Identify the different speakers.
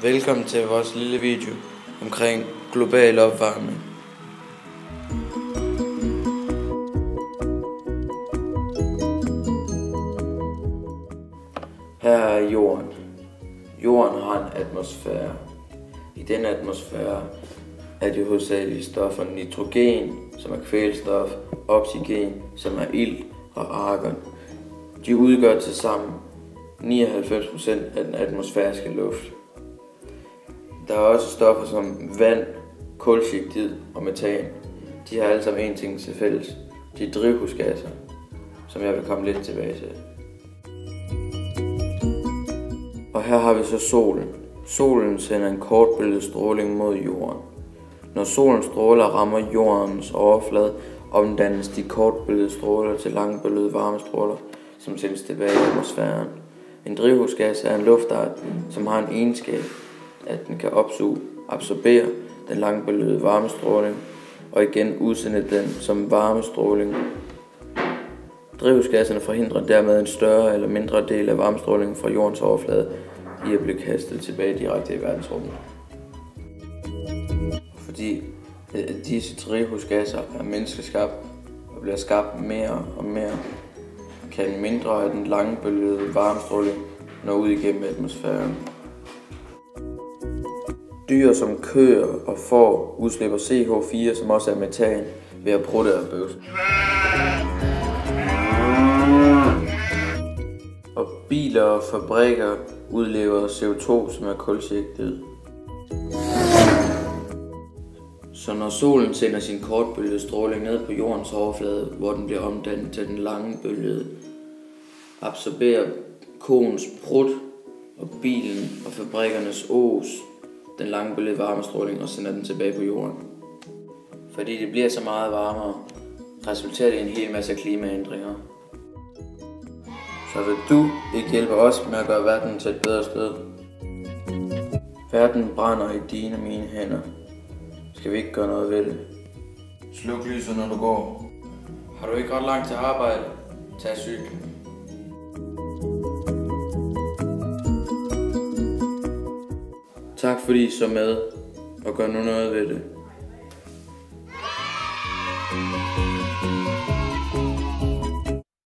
Speaker 1: Velkommen til vores lille video omkring global opvarmning. Her er jorden. Jorden har en atmosfære. I den atmosfære er de hovedsagelige stoffer nitrogen, som er kvælstof, oxygen, som er ilt, og argon. De udgør tilsammen 99% af den atmosfæriske luft. Der er også stoffer som vand, kuldioxid og metan. De har alle sammen en ting til fælles. De er drivhusgasser, som jeg vil komme lidt tilbage til. Og her har vi så solen. Solen sender en kortbølget stråling mod jorden. Når solens stråler rammer jordens overflade, omdannes de kortbølgede stråler til langbølgede varmestråler, som sendes tilbage i atmosfæren. En drivhusgas er en luftart, som har en egenskab, at den kan absorbere den langbølgede varmestråling og igen udsende den som varmestråling. Drivhusgasserne forhindrer dermed en større eller mindre del af varmestrålingen fra jordens overflade i at blive kastet tilbage direkte i verdensrummet. Fordi disse drivhusgasser er menneskeskabt og bliver skabt mere og mere, kan mindre af den langbølgede varmestråling nå ud igennem atmosfæren. Dyr som køer og får udslipper CH4, som også er metan, ved at prutte og bøvse. Og biler og fabrikker udlever CO2, som er kulsejtet. Så når solen sender sin kortbølgede stråling ned på jordens overflade, hvor den bliver omdannet til den langbølgede, absorberer koens prut og bilen og fabrikkernes os den langbølgede varmestråling og sender den tilbage på jorden. Fordi det bliver så meget varmere, resulterer det i en hel masse klimaændringer. Så vil du ikke hjælpe os med at gøre verden til et bedre sted? Verden brænder i dine og mine hænder. Skal vi ikke gøre noget ved det? Sluk lyset, når du går. Har du ikke ret langt til arbejde? Tag cyklen. Tak fordi I så med, og gør nu noget ved det.